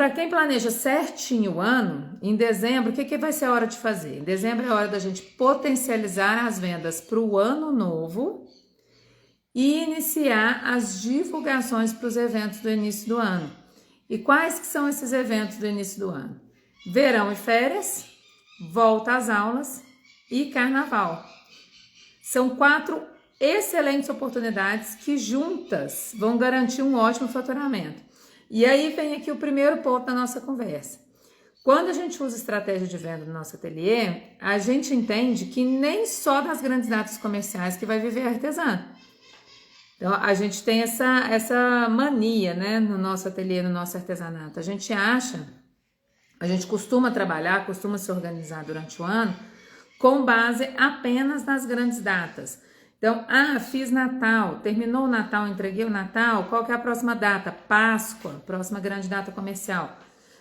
para quem planeja certinho o ano, em dezembro, o que vai ser a hora de fazer? Em dezembro é a hora da gente potencializar as vendas para o ano novo e iniciar as divulgações para os eventos do início do ano. E quais que são esses eventos do início do ano? Verão e férias, volta às aulas e carnaval. São 4 excelentes oportunidades que juntas vão garantir um ótimo faturamento. E aí vem aqui o primeiro ponto da nossa conversa. Quando a gente usa estratégia de venda no nosso ateliê, a gente entende que nem só das grandes datas comerciais que vai viver artesã. Então, a gente tem essa mania, né, no nosso ateliê, no nosso artesanato. A gente costuma trabalhar, costuma se organizar durante o ano com base apenas nas grandes datas. Então, fiz Natal, terminou o Natal, entreguei o Natal, qual que é a próxima data? Páscoa, próxima grande data comercial.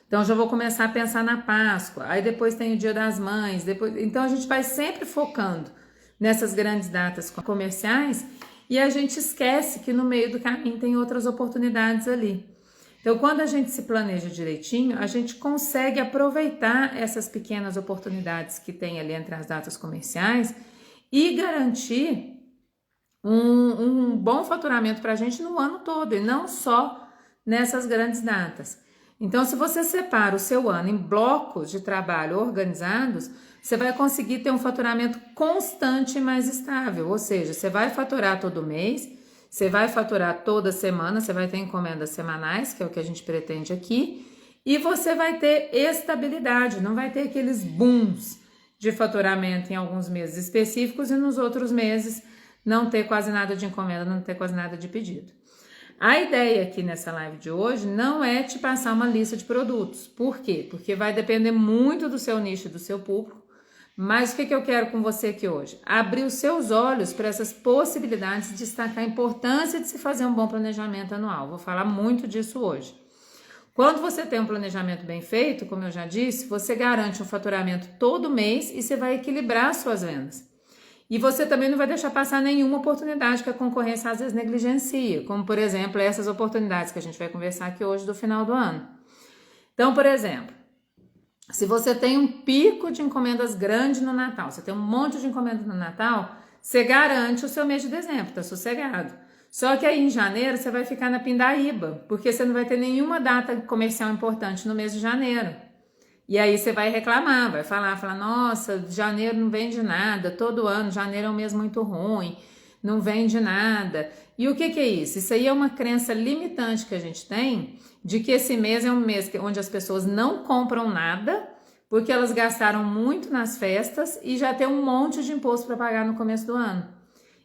Então, já vou começar a pensar na Páscoa, aí depois tem o Dia das Mães, então a gente vai sempre focando nessas grandes datas comerciais e a gente esquece que no meio do caminho tem outras oportunidades ali. Então, quando a gente se planeja direitinho, a gente consegue aproveitar essas pequenas oportunidades que tem ali entre as datas comerciais e garantir um bom faturamento para a gente no ano todo e não só nessas grandes datas. Então, se você separa o seu ano em blocos de trabalho organizados, você vai conseguir ter um faturamento constante e mais estável, ou seja, você vai faturar todo mês, você vai faturar toda semana, você vai ter encomendas semanais, que é o que a gente pretende aqui, e você vai ter estabilidade, não vai ter aqueles booms de faturamento em alguns meses específicos e nos outros meses não ter quase nada de encomenda, não ter quase nada de pedido. A ideia aqui nessa live de hoje não é te passar uma lista de produtos. Por quê? Porque vai depender muito do seu nicho e do seu público. Mas o que eu quero com você aqui hoje? Abrir os seus olhos para essas possibilidades, destacar a importância de se fazer um bom planejamento anual. Vou falar muito disso hoje. Quando você tem um planejamento bem feito, como eu já disse, você garante um faturamento todo mês e você vai equilibrar as suas vendas. E você também não vai deixar passar nenhuma oportunidade que a concorrência às vezes negligencia, como por exemplo essas oportunidades que a gente vai conversar aqui hoje do final do ano. Então, por exemplo, se você tem um pico de encomendas grande no Natal, você tem um monte de encomendas no Natal, você garante o seu mês de dezembro, tá sossegado. Só que aí em janeiro você vai ficar na pindaíba, porque você não vai ter nenhuma data comercial importante no mês de janeiro. E aí você vai reclamar, vai falar, nossa, janeiro não vende nada, todo ano, janeiro é um mês muito ruim, não vende nada. E o que é isso? Isso aí é uma crença limitante que a gente tem, de que esse mês é um mês onde as pessoas não compram nada, porque elas gastaram muito nas festas e já tem um monte de imposto para pagar no começo do ano.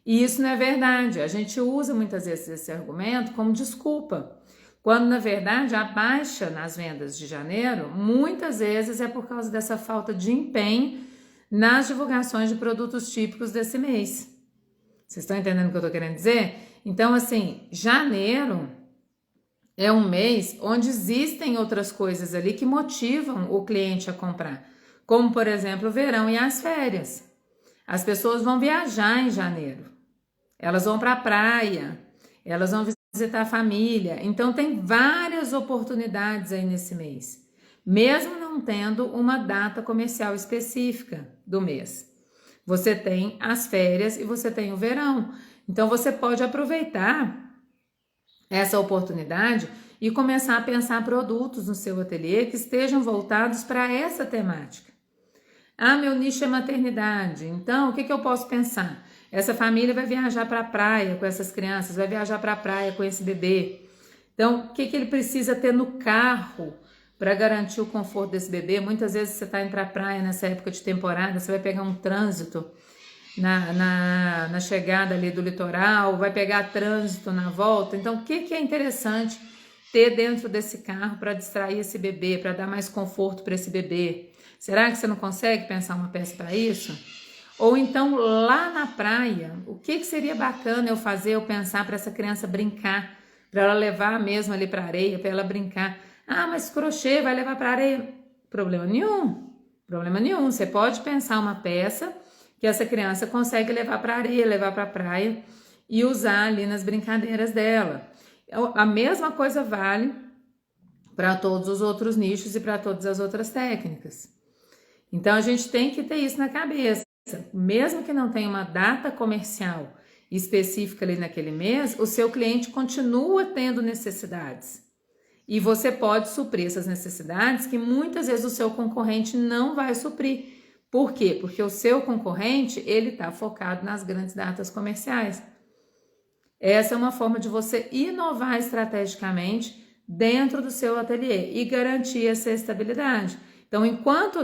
E isso não é verdade, a gente usa muitas vezes esse argumento como desculpa. Quando, na verdade, a baixa nas vendas de janeiro, muitas vezes é por causa dessa falta de empenho nas divulgações de produtos típicos desse mês. Vocês estão entendendo o que eu estou querendo dizer? Então, assim, janeiro é um mês onde existem outras coisas ali que motivam o cliente a comprar. Como, por exemplo, o verão e as férias. As pessoas vão viajar em janeiro. Elas vão para a praia, elas vão visitar a família, então tem várias oportunidades aí nesse mês, mesmo não tendo uma data comercial específica do mês. Você tem as férias e você tem o verão, então você pode aproveitar essa oportunidade e começar a pensar produtos no seu ateliê que estejam voltados para essa temática. Meu nicho é maternidade, então o que eu posso pensar? Essa família vai viajar para a praia com essas crianças, vai viajar para a praia com esse bebê. Então, o que ele precisa ter no carro para garantir o conforto desse bebê? Muitas vezes você está indo para a praia nessa época de temporada, você vai pegar um trânsito na chegada ali do litoral, vai pegar trânsito na volta. Então, o que é interessante ter dentro desse carro para distrair esse bebê, para dar mais conforto para esse bebê? Será que você não consegue pensar uma peça para isso? Ou então, lá na praia, o que seria bacana eu pensar para essa criança brincar, para ela levar mesmo ali para a areia, para ela brincar. Mas crochê vai levar para a areia? Problema nenhum. Você pode pensar uma peça que essa criança consegue levar para a areia, levar para a praia e usar ali nas brincadeiras dela. A mesma coisa vale para todos os outros nichos e para todas as outras técnicas. Então a gente tem que ter isso na cabeça. Mesmo que não tenha uma data comercial específica ali naquele mês, o seu cliente continua tendo necessidades. E você pode suprir essas necessidades que muitas vezes o seu concorrente não vai suprir. Por quê? Porque o seu concorrente, ele está focado nas grandes datas comerciais. Essa é uma forma de você inovar estrategicamente dentro do seu ateliê e garantir essa estabilidade. Então,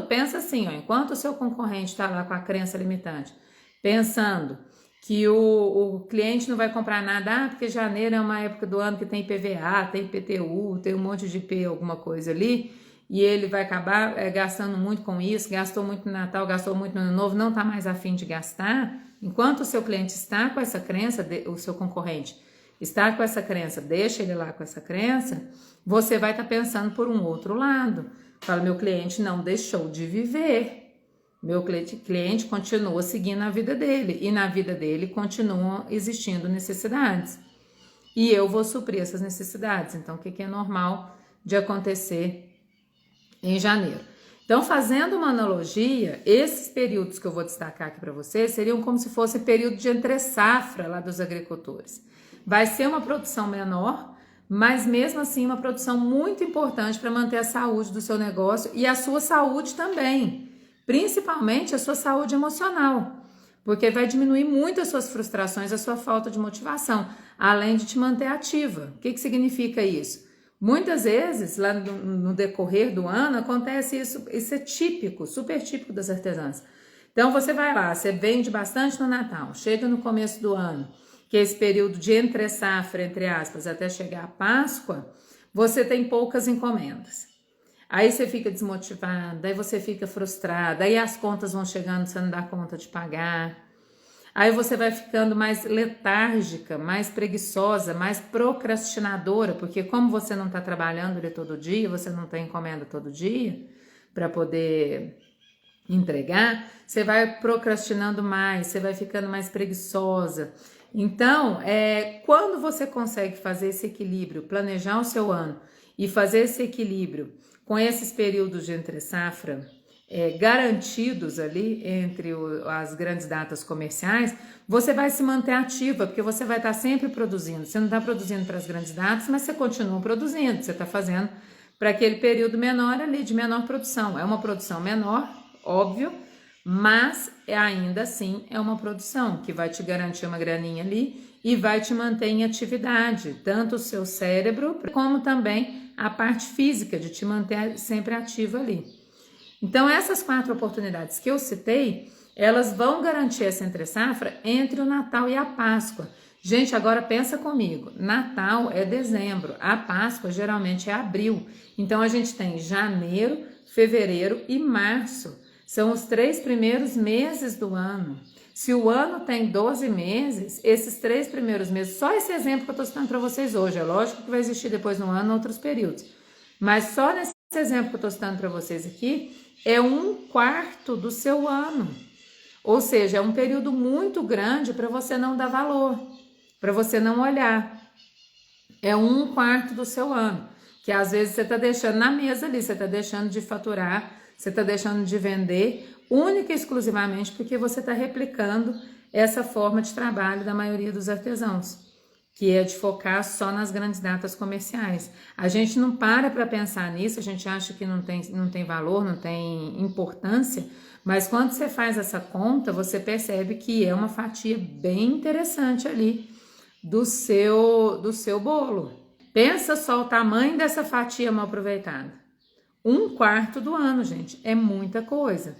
pensa assim, enquanto o seu concorrente está lá com a crença limitante, pensando que o cliente não vai comprar nada, porque janeiro é uma época do ano que tem IPVA, tem IPTU, tem um monte de IP, alguma coisa ali, e ele vai acabar gastando muito com isso, gastou muito no Natal, gastou muito no Ano Novo, não está mais a fim de gastar. Enquanto o seu cliente está com essa crença, o seu concorrente está com essa crença, deixa ele lá com essa crença, você vai estar pensando por um outro lado. Fala, meu cliente não deixou de viver. Meu cliente continua seguindo a vida dele e na vida dele continuam existindo necessidades. E eu vou suprir essas necessidades. Então, o que é normal de acontecer em janeiro? Então, fazendo uma analogia, esses períodos que eu vou destacar aqui para vocês seriam como se fosse período de entre-safra lá dos agricultores. Vai ser uma produção menor, mas mesmo assim uma produção muito importante para manter a saúde do seu negócio e a sua saúde também. Principalmente a sua saúde emocional, porque vai diminuir muito as suas frustrações, a sua falta de motivação, além de te manter ativa. O que significa isso? Muitas vezes, lá no decorrer do ano, acontece isso é típico, super típico das artesãs. Então, você vai lá, você vende bastante no Natal, chega no começo do ano, que é esse período de entre-safra, entre aspas, até chegar a Páscoa, você tem poucas encomendas. Aí você fica desmotivada, aí você fica frustrada, aí as contas vão chegando, você não dá conta de pagar. Aí você vai ficando mais letárgica, mais preguiçosa, mais procrastinadora, porque como você não está trabalhando ali todo dia, você não tem encomenda todo dia para poder entregar, você vai procrastinando mais, você vai ficando mais preguiçosa. Então, quando você consegue fazer esse equilíbrio, planejar o seu ano e fazer esse equilíbrio com esses períodos de entre-safra garantidos ali entre as grandes datas comerciais, você vai se manter ativa, porque você vai estar sempre produzindo. Você não está produzindo para as grandes datas, mas você continua produzindo, você está fazendo para aquele período menor ali, de menor produção. É uma produção menor, óbvio, mas ainda assim é uma produção que vai te garantir uma graninha ali e vai te manter em atividade, tanto o seu cérebro como também a parte física de te manter sempre ativa ali. Então essas 4 oportunidades que eu citei, elas vão garantir essa entre-safra entre o Natal e a Páscoa. Gente, agora pensa comigo, Natal é dezembro, a Páscoa geralmente é abril. Então a gente tem janeiro, fevereiro e março. São os 3 primeiros meses do ano. Se o ano tem 12 meses, esses 3 primeiros meses, só esse exemplo que eu estou citando para vocês hoje, é lógico que vai existir depois no ano outros períodos, mas só nesse exemplo que eu estou citando para vocês aqui, é 1/4 do seu ano. Ou seja, é um período muito grande para você não dar valor, para você não olhar. É 1/4 do seu ano, que às vezes você está deixando na mesa ali, você está deixando de faturar, você está deixando de vender, única e exclusivamente porque você está replicando essa forma de trabalho da maioria dos artesãos, que é de focar só nas grandes datas comerciais. A gente não para pensar nisso, a gente acha que não tem valor, não tem importância, mas quando você faz essa conta, você percebe que é uma fatia bem interessante ali do seu bolo. Pensa só o tamanho dessa fatia mal aproveitada. 1/4 do ano, gente, é muita coisa.